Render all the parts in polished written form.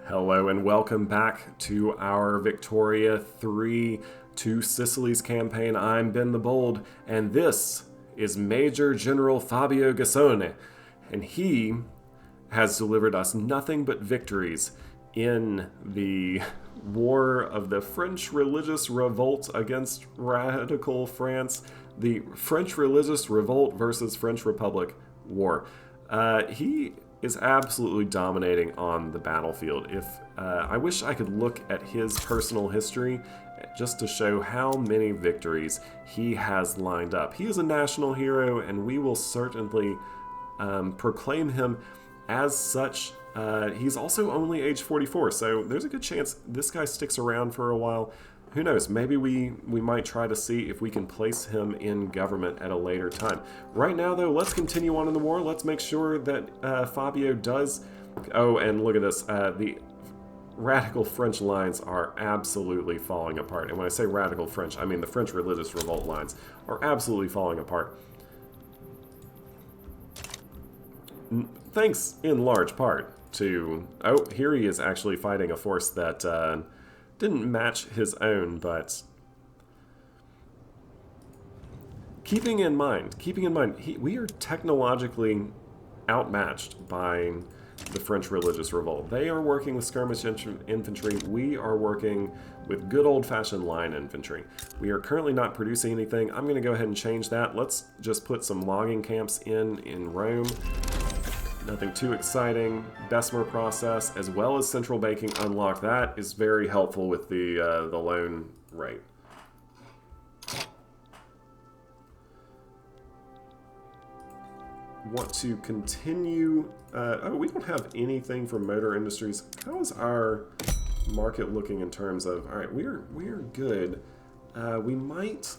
Hello and welcome back to our Victoria 3 to Sicilies campaign. I'm Ben the Bold, and this is Major General Fabio Gassone, and he has delivered us nothing but victories in the war of the French religious revolt against radical France, the French religious revolt versus French Republic war. He is absolutely dominating on the battlefield. If I wish I could look at his personal history just to show how many victories he has lined up. He is a national hero, and we will certainly proclaim him as such. He's also only age 44, so there's a good chance this guy sticks around for a while. Who knows? Maybe we might try to see if we can place him in government at a later time. Right now, though, let's continue on in the war. Let's make sure that Fabio does... Oh, and look at this. The radical French lines are absolutely falling apart. And when I say radical French, I mean the French religious revolt lines are absolutely falling apart. Thanks, in large part, to... Oh, here he is actually fighting a force that... didn't match his own, but keeping in mind, we are technologically outmatched by the French religious revolt. They are working with skirmish infantry. We are working with good old-fashioned line infantry. We are currently not producing anything. I'm going to go ahead and change that. Let's just put some logging camps in Rome. Nothing too exciting. Bessemer process, as well as central banking unlocked. That is very helpful with the loan rate. Want to continue... oh, we don't have anything for motor industries. How is our market looking in terms of... All right, we're good. We might...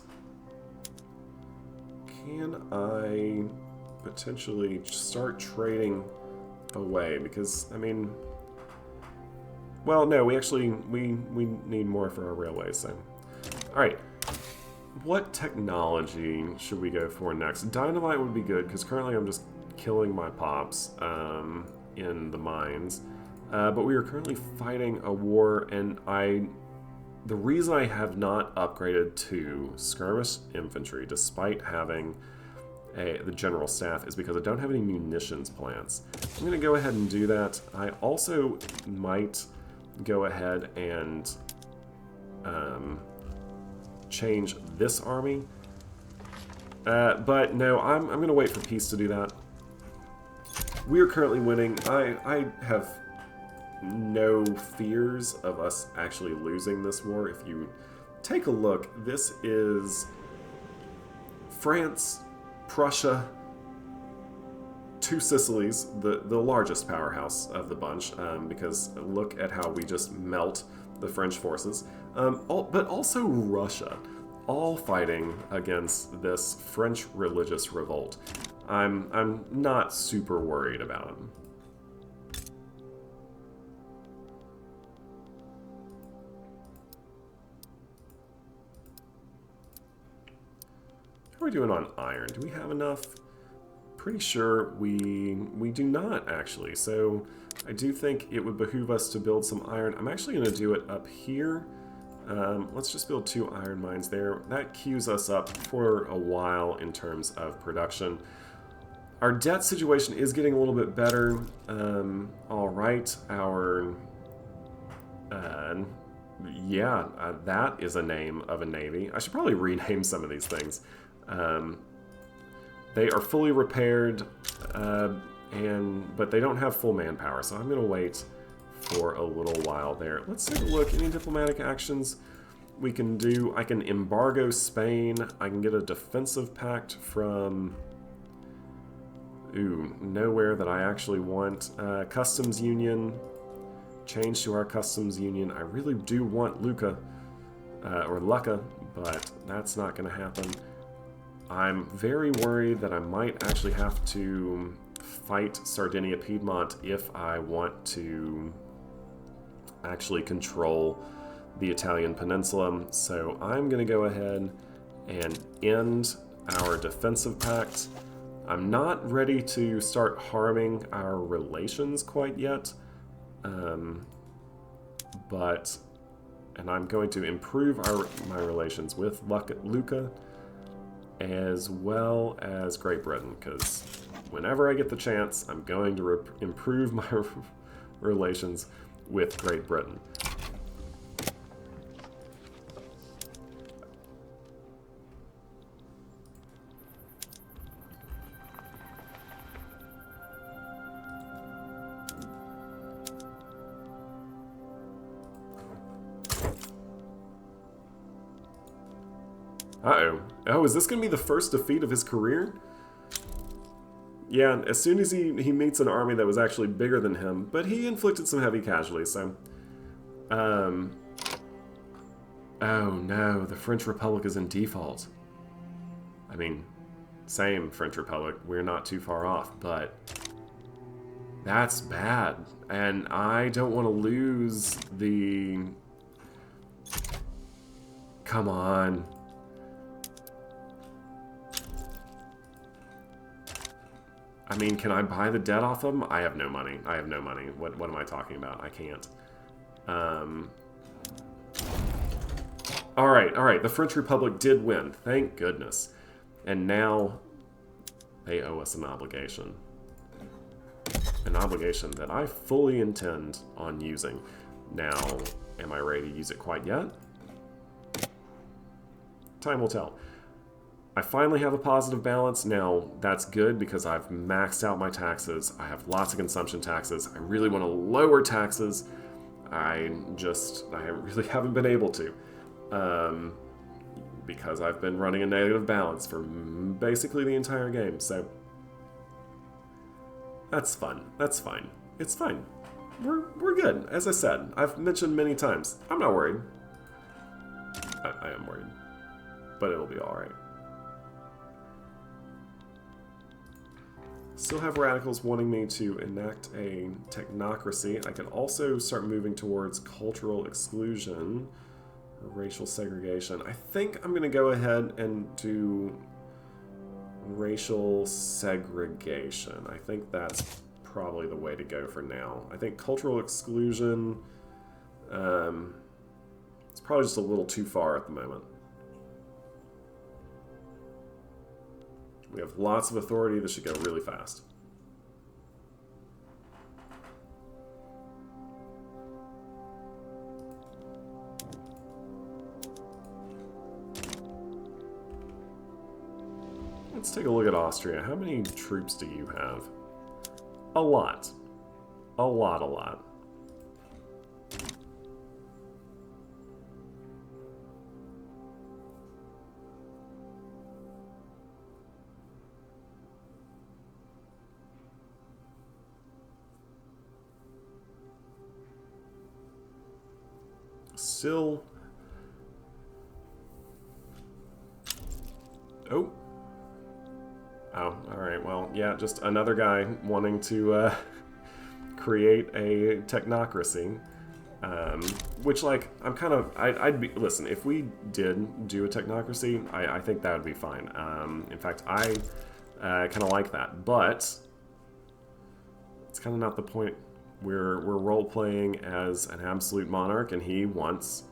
Can I... potentially start trading away, because I mean, well, no, we need more for our railways. So, all right, what technology should we go for next? Dynamite would be good, because currently I'm just killing my pops in the mines, but we are currently fighting a war, and the reason I have not upgraded to skirmish infantry, despite having the general staff, is because I don't have any munitions plants. I'm going to go ahead and do that. I also might go ahead and change this army. But no, I'm going to wait for peace to do that. We are currently winning. I have no fears of us actually losing this war. If you take a look, this is France, Prussia, two Sicilies, the largest powerhouse of the bunch, because look at how we just melt the French forces, but also Russia, all fighting against this French religious revolt. I'm not super worried about them. How are we doing on iron? Do we have enough? Pretty sure we do not, actually. So I do think it would behoove us to build some iron. I'm actually going to do it up here. Let's just build 2 iron mines there. That queues us up for a while in terms of production. Our debt situation is getting a little bit better. All right, our... yeah, that is a name of a navy. I should probably rename some of these things. They are fully repaired, but they don't have full manpower, so I'm going to wait for a little while there. Let's take a look. Any diplomatic actions we can do? I can embargo Spain. I can get a defensive pact from... Ooh, nowhere that I actually want. Customs Union. Change to our Customs Union. I really do want Lucca, or Lucca, but that's not going to happen. I'm very worried that I might actually have to fight Sardinia Piedmont if I want to actually control the Italian peninsula. So I'm going to go ahead and end our defensive pact. I'm not ready to start harming our relations quite yet. and I'm going to improve my relations with Lucca as well as Great Britain, because whenever I get the chance, I'm going to improve my relations with Great Britain. Uh-oh. Oh, is this going to be the first defeat of his career? Yeah, as soon as he meets an army that was actually bigger than him, but he inflicted some heavy casualties, so... Oh no, the French Republic is in default. I mean, same French Republic, we're not too far off, but... That's bad, and I don't want to lose the... Come on. I mean, can I buy the debt off them? I have no money. I have no money. What am I talking about? I can't. Alright. The French Republic did win. Thank goodness. And now they owe us an obligation. An obligation that I fully intend on using. Now, am I ready to use it quite yet? Time will tell. I finally have a positive balance. Now, that's good because I've maxed out my taxes. I have lots of consumption taxes. I really want to lower taxes. I really haven't been able to. Because I've been running a negative balance for basically the entire game, so... That's fun. That's fine. It's fine. We're good. As I said, I've mentioned many times, I'm not worried. I am worried. But it'll be alright. Still have radicals wanting me to enact a technocracy. I can also start moving towards cultural exclusion or racial segregation. I think I'm going to go ahead and do racial segregation. I think that's probably the way to go for now. I think cultural exclusion, it's probably just a little too far at the moment. We have lots of authority. This should go really fast. Let's take a look at Austria. How many troops do you have? A lot. A lot. Still... Oh, alright, well, yeah, just another guy wanting to create a technocracy. Which, like, I'm kind of... I'd be... Listen, if we did do a technocracy, I think that would be fine. In fact, I kind of like that. But it's kind of not the point. We're role-playing as an absolute monarch, and he wants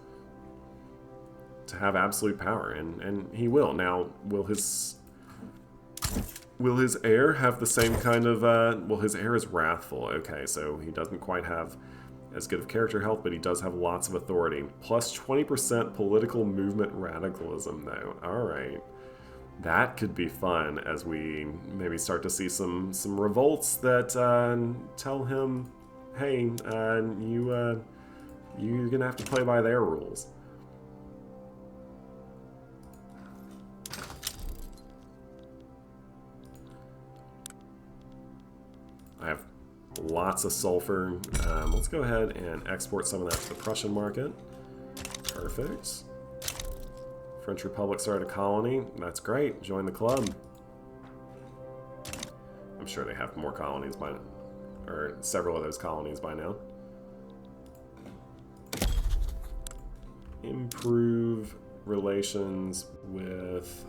to have absolute power, and he will. Now, will his heir have the same kind of... well, his heir is wrathful. Okay, so he doesn't quite have as good of character health, but he does have lots of authority. Plus 20% political movement radicalism, though. Alright. That could be fun as we maybe start to see some revolts that tell him, hey, you're gonna have to play by their rules. I have lots of sulfur. Let's go ahead and export some of that to the Prussian market. Perfect. French Republic started a colony. That's great. Join the club. I'm sure they have more colonies by now, or several of those colonies by now. Improve relations with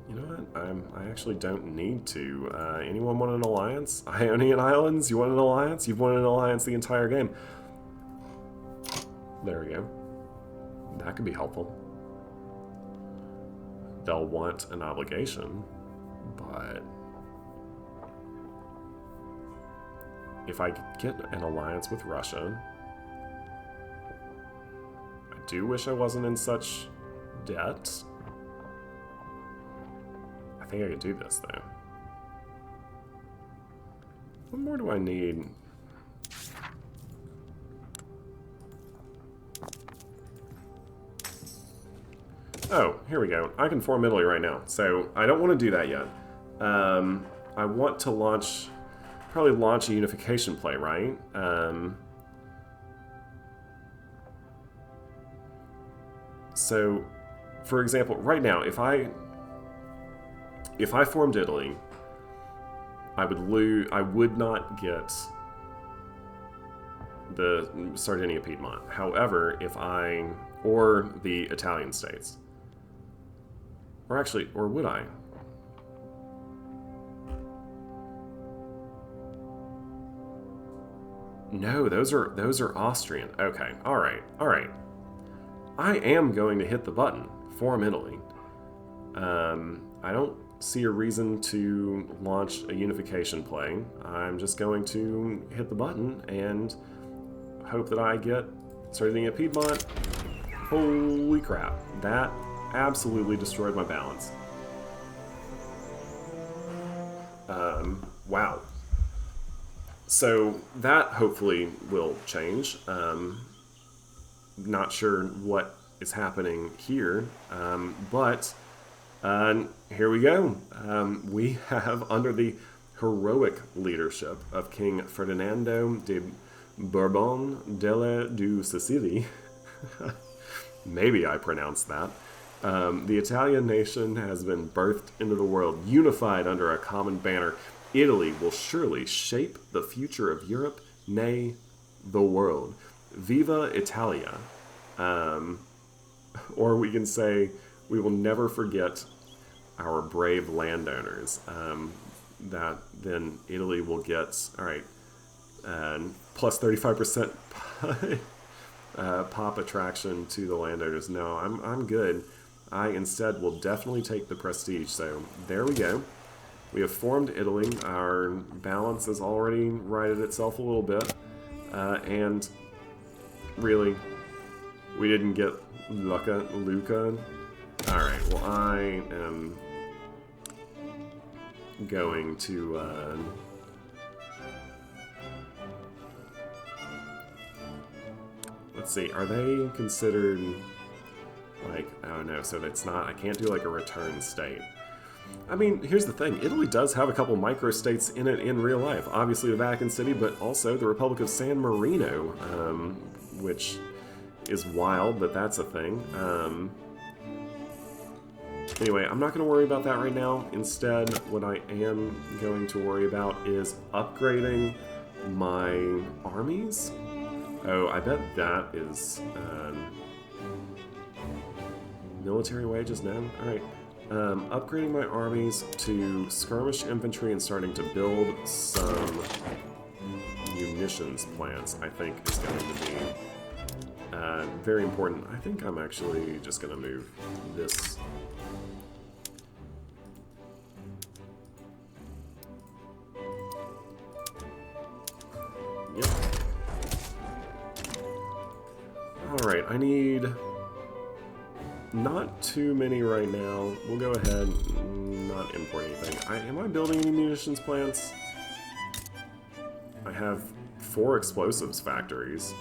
You know what? I actually don't need to. Anyone want an alliance? Ionian Islands, you want an alliance? You've wanted an alliance the entire game. There we go. That could be helpful. They'll want an obligation, but if I get an alliance with Russia, I do wish I wasn't in such debt. I think I could do this, though. What more do I need? Oh, here we go. I can form Italy right now, so I don't want to do that yet. I want to probably launch a unification play, right? So, for example, right now, if I formed Italy, I would not get the Sardinia Piedmont. However, or the Italian states. Or would I? No, those are Austrian. Okay, all right. I am going to hit the button. Form Italy. I don't see a reason to launch a unification play. I'm just going to hit the button and hope that I get Sardinia Piedmont. Holy crap. That absolutely destroyed my balance. Wow. So that hopefully will change. Not sure what is happening here, but here we go. We have, under the heroic leadership of King Ferdinando de Bourbon delle du Sicily, maybe I pronounced that, the Italian nation has been birthed into the world, unified under a common banner. Italy will surely shape the future of Europe, nay, the world. Viva Italia. Or we can say, we will never forget our brave landowners. That then Italy will get, all right, plus 35% pop attraction to the landowners. No, I'm good. I instead will definitely take the prestige. So there we go. We have formed Italy. Our balance has already righted itself a little bit. And really, we didn't get Luca. Alright, well I am going to let's see, are they considered like, oh no, so it's not, I can't do like a return state. I mean, here's the thing, Italy does have a couple micro-states in it in real life. Obviously the Vatican City, but also the Republic of San Marino, which is wild, but that's a thing. Anyway, I'm not going to worry about that right now. Instead, what I am going to worry about is upgrading my armies. Oh, I bet that is military wages now? Alright. Upgrading my armies to skirmish infantry and starting to build some munitions plants, I think, is going to be very important. I think I'm actually just going to move this. Yep. Alright, I need not too many right now. We'll go ahead and not import anything. Am I building any munitions plants? I have 4 explosives factories.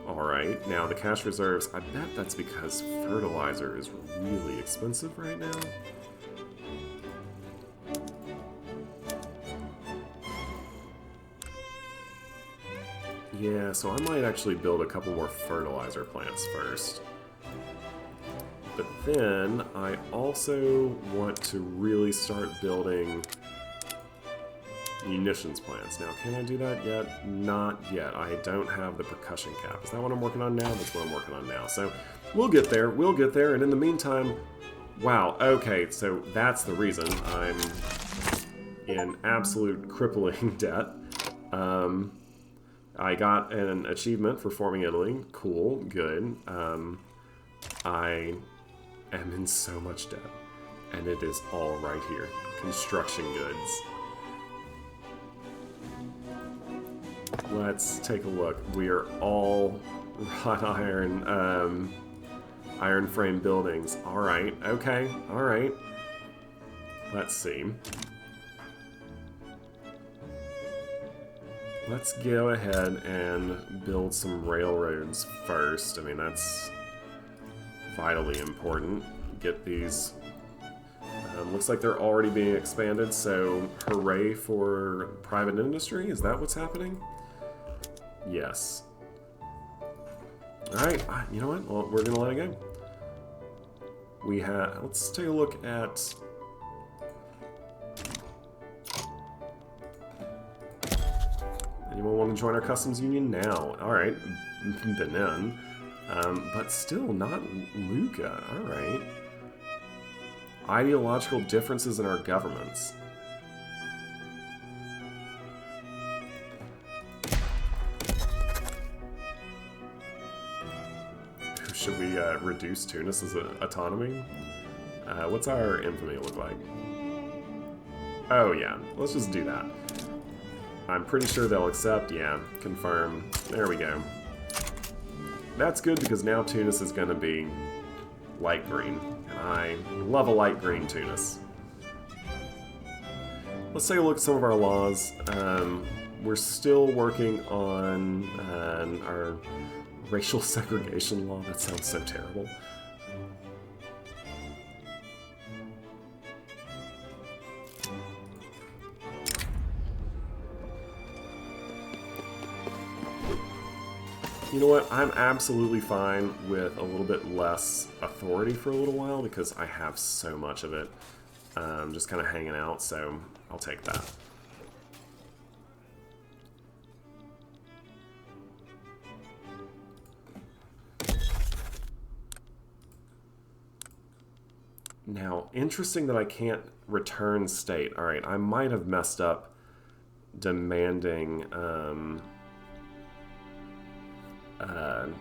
Alright, now the cash reserves, I bet that's because fertilizer is really expensive right now. Yeah, so I might actually build a couple more fertilizer plants first. But then I also want to really start building munitions plants. Now, can I do that yet? Not yet. I don't have the percussion cap. Is that what I'm working on now? That's what I'm working on now. So we'll get there. And in the meantime, Wow, okay, so that's the reason I'm in absolute crippling debt. I got an achievement for forming Italy. Cool, good. I am in so much debt. And it is all right here. Construction goods. Let's take a look. We are all wrought iron, iron frame buildings. Alright, okay, alright. Let's see. Let's go ahead and build some railroads first. I mean, that's vitally important. Get these... looks like they're already being expanded, so hooray for private industry. Is that what's happening? Yes. Alright, you know what? Well, we're going to let it go. We have... Let's take a look at... Anyone want to join our customs union now? Alright, Benin. But still not Luca. Alright. Ideological differences in our governments. Should we reduce Tunis's autonomy? What's our infamy look like? Oh yeah, let's just do that. I'm pretty sure they'll accept. Yeah, confirm. There we go. That's good because now Tunis is going to be light green. And I love a light green Tunis. Let's take a look at some of our laws. We're still working on our racial segregation law. That sounds so terrible. You know what? I'm absolutely fine with a little bit less authority for a little while because I have so much of it just kind of hanging out, so I'll take that. Now, interesting that I can't return state. Alright, I might have messed up demanding...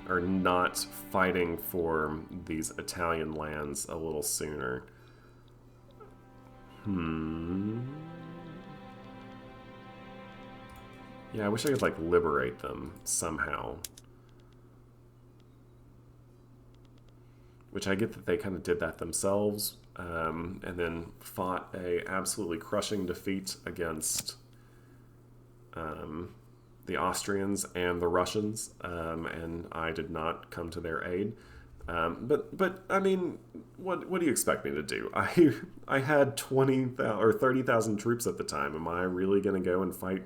or not fighting for these Italian lands a little sooner. Yeah, I wish I could, like, liberate them somehow. Which I get that they kind of did that themselves, and then fought a absolutely crushing defeat against the Austrians and the Russians, and I did not come to their aid. But I mean, what do you expect me to do? I had 20,000 or 30,000 troops at the time. Am I really going to go and fight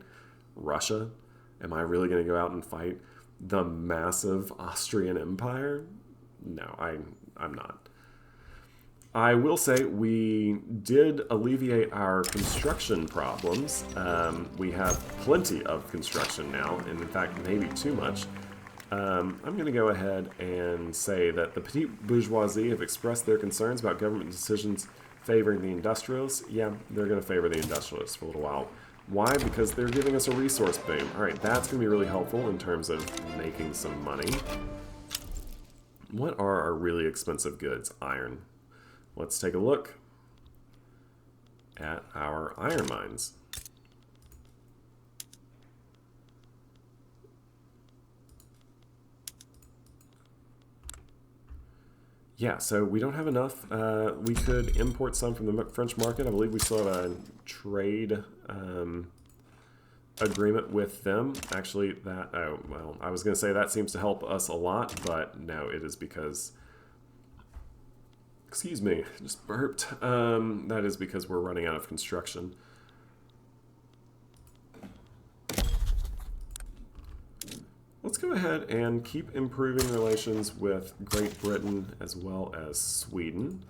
Russia? Am I really going to go out and fight the massive Austrian Empire? No, I'm not. I will say we did alleviate our construction problems. We have plenty of construction now, and in fact, maybe too much. I'm going to go ahead and say that the petite bourgeoisie have expressed their concerns about government decisions favoring the industrialists. Yeah, they're going to favor the industrialists for a little while. Why? Because they're giving us a resource boom. Alright, that's going to be really helpful in terms of making some money. What are our really expensive goods? Iron. Let's take a look at our iron mines. Yeah, so we don't have enough. We could import some from the French market. I believe we still have a trade agreement with them. Actually, that... Oh, well, I was going to say that seems to help us a lot, but no, it is because... Excuse me, just burped. That is because we're running out of construction. Let's go ahead and keep improving relations with Great Britain as well as Sweden.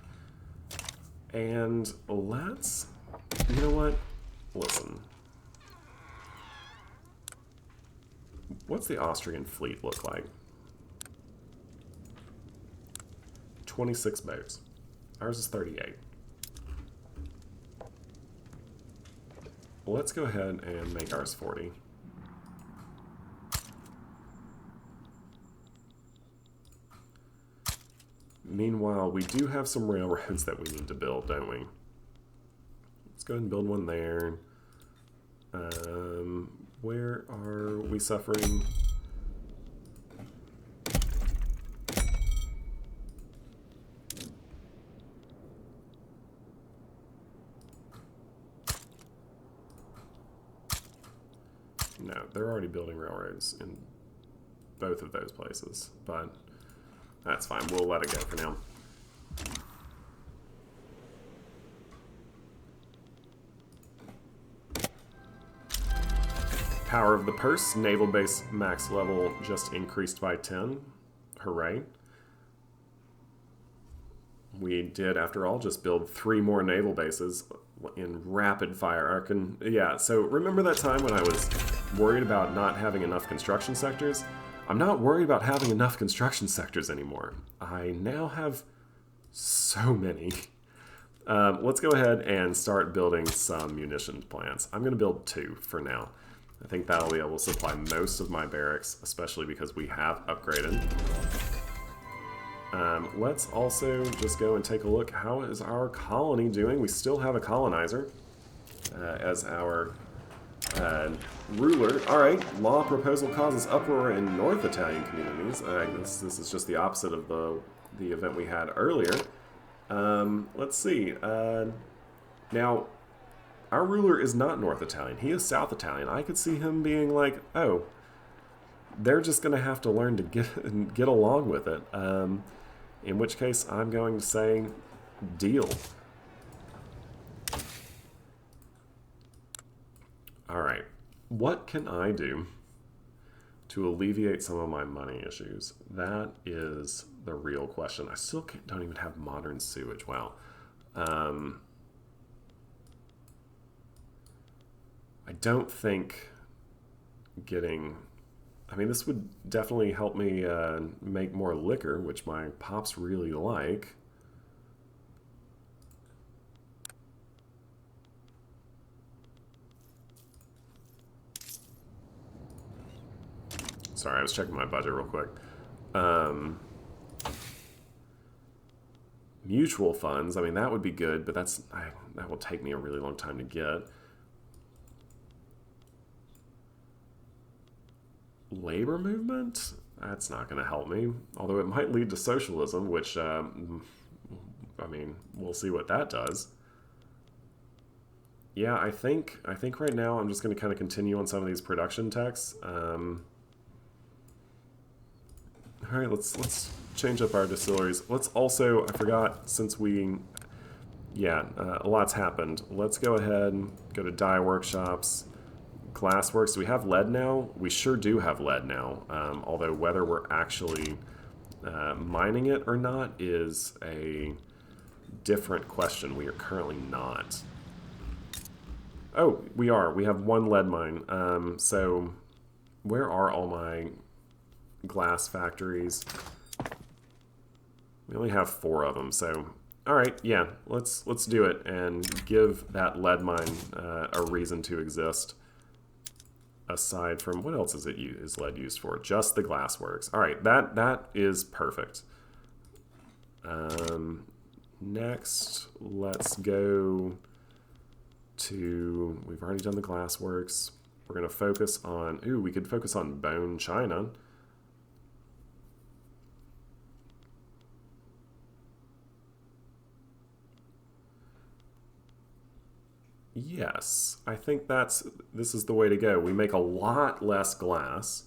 And let's... You know what? Listen. What's the Austrian fleet look like? 26 boats. Ours is 38. Well, let's go ahead and make ours 40. Meanwhile, we do have some railroads that we need to build, don't we? Let's go ahead and build one there. Where are we suffering? No, they're already building railroads in both of those places, but that's fine. We'll let it go for now. Power of the Purse, naval base max level just increased by 10. Hooray. We did, after all, just build 3 more naval bases in rapid fire. Yeah, so remember that time when I was worried about not having enough construction sectors? I'm not worried about having enough construction sectors anymore. I now have so many. Let's go ahead and start building some munitions plants. I'm going to build 2 for now. I think that'll be able to supply most of my barracks, especially because we have upgraded. Let's also just go and take a look. How is our colony doing? We still have a colonizer as our ruler. All right, law proposal causes uproar in North Italian communities. This is just the opposite of the event we had earlier. Let's see. Now, our ruler is not North Italian. He is South Italian. I could see him being like, oh, they're just going to have to learn to get along with it. In which case, I'm going to say, deal. All right. What can I do to alleviate some of my money issues? That is the real question. I still don't even have modern sewage. Wow. I don't think getting... I mean, this would definitely help me make more liquor, which my pops really like. Sorry, I was checking my budget real quick. Mutual funds, I mean, that would be good, but that will take me a really long time to get. Labor movement? That's not going to help me. Although it might lead to socialism, which, I mean, we'll see what that does. Yeah, I think right now I'm just going to kind of continue on some of these production techs. All right, let's change up our distilleries. Let's also, I forgot, since we, a lot's happened. Let's go ahead and go to dye workshops. Glassworks. Do we have lead now? We sure do have lead now, although whether we're actually mining it or not is a different question. We are currently not. Oh, we are. We have 1 lead mine. So where are all my glass factories? We only have 4 of them, so all right, yeah, let's do it and give that lead mine a reason to exist. Aside from, what else is lead used for? Just the glassworks. All right, that is perfect. Next, let's go to, we've already done the glassworks. We're going to focus on, we could focus on bone china. Yes, I think this is the way to go. We make a lot less glass.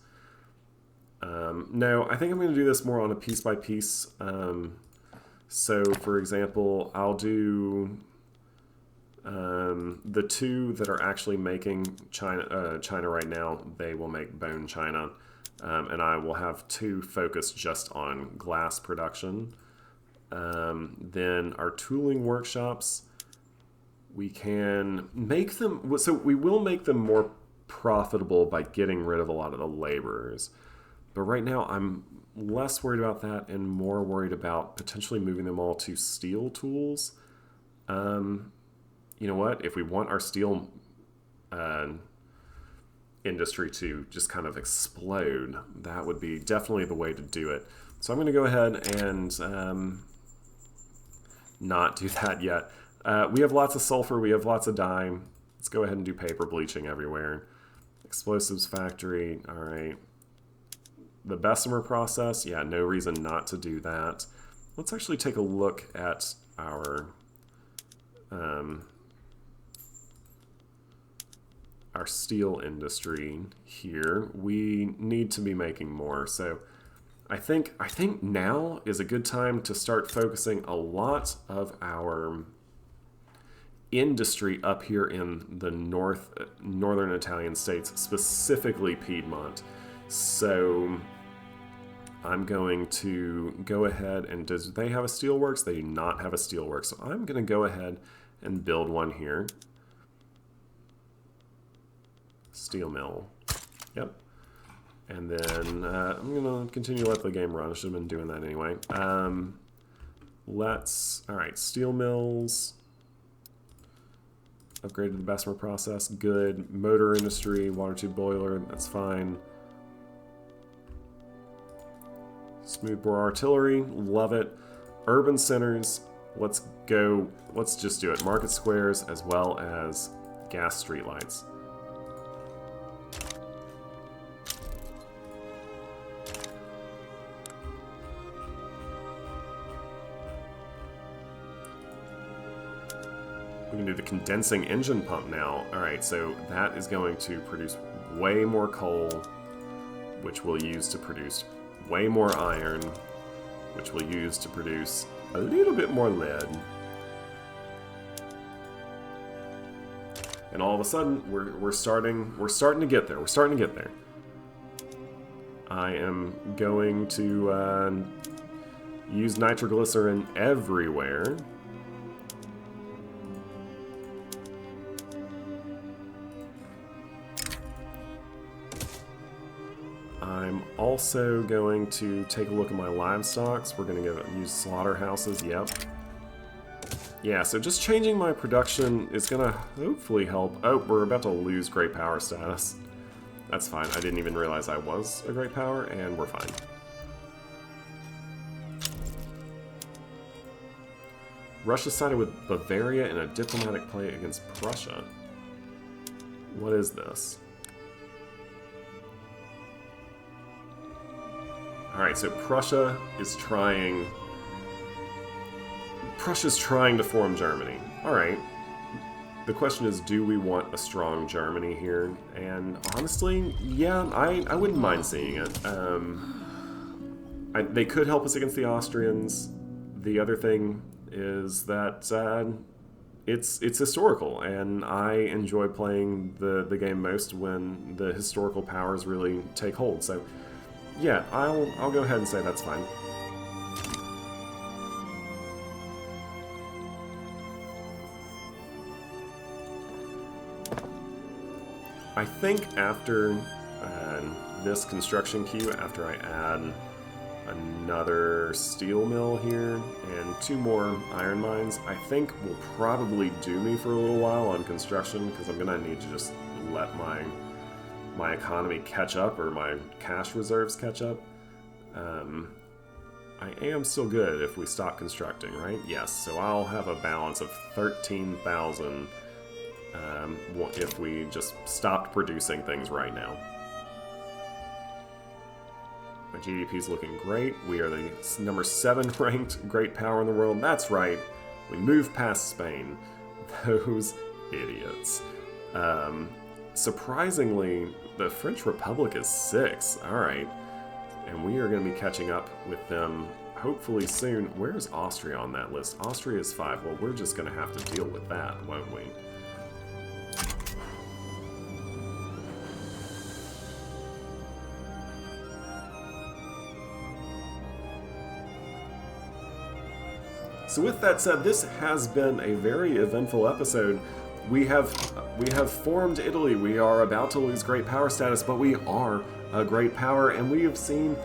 No, I think I'm going to do this more on a piece by piece. So, for example, I'll do the 2 that are actually making china right now. They will make bone china, and I will have 2 focused just on glass production. Then our tooling workshops. We can make them, so we will make them more profitable by getting rid of a lot of the laborers. But right now, I'm less worried about that and more worried about potentially moving them all to steel tools. You know what? If we want our steel industry to just kind of explode, that would be definitely the way to do it. So I'm going to go ahead and not do that yet. We have lots of sulfur. We have lots of dye. Let's go ahead and do paper bleaching everywhere. Explosives factory. All right. The Bessemer process. Yeah, no reason not to do that. Let's actually take a look at our steel industry here. We need to be making more. So I think now is a good time to start focusing a lot of our industry up here in the northern Italian states, specifically Piedmont. So I'm going to go ahead and do they have a steelworks? They do not have a steelworks. So I'm going to go ahead and build one here. Steel mill. Yep. And then I'm going to continue to let the game run. I should have been doing that anyway. All right, steel mills. Upgraded the Bessemer process. Good. Motor industry, water tube boiler. That's fine. Smoothbore artillery. Love it. Urban centers. Let's go. Let's just do it. Market squares as well as gas streetlights. We can do the condensing engine pump now. All right, so that is going to produce way more coal, which we'll use to produce way more iron, which we'll use to produce a little bit more lead. And all of a sudden, we're starting to get there. We're starting to get there. I am going to use nitroglycerin everywhere. I'm also going to take a look at my livestock. We're going to use slaughterhouses. Yep. Yeah, so just changing my production is going to hopefully help. Oh, we're about to lose great power status. That's fine. I didn't even realize I was a great power, and we're fine. Russia sided with Bavaria in a diplomatic play against Prussia. What is this? Alright, so Prussia is trying... Prussia's trying to form Germany. Alright. The question is, do we want a strong Germany here? And honestly, yeah, I wouldn't mind seeing it. They could help us against the Austrians. The other thing is that it's historical, and I enjoy playing the game most when the historical powers really take hold. So, yeah, I'll go ahead and say that's fine. I think after this construction queue, after I add another steel mill here and 2 more iron mines, I think will probably do me for a little while on construction, because I'm going to need to just let my economy catch up, or my cash reserves catch up. I am still good if we stop constructing, right? Yes, so I'll have a balance of 13,000 if we just stopped producing things right now. My GDP is looking great. We are the number 7 ranked great power in the world. That's right. We moved past Spain. Those idiots. Surprisingly, the French Republic is 6. Alright. And we are going to be catching up with them hopefully soon. Where's Austria on that list? Austria is 5. Well, we're just going to have to deal with that, won't we? So with that said, this has been a very eventful episode. we have formed Italy. We are about to lose great power status, but we are a great power, and we have seen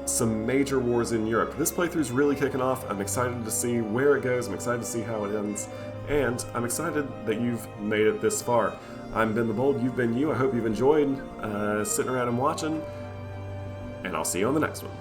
some major wars in Europe. This playthrough is really kicking off. I'm excited to see where it goes. I'm excited to see how it ends, and I'm excited that you've made it this far. I'm Ben the Bold. You've been you. I hope you've enjoyed sitting around and watching, and I'll see you on the next one.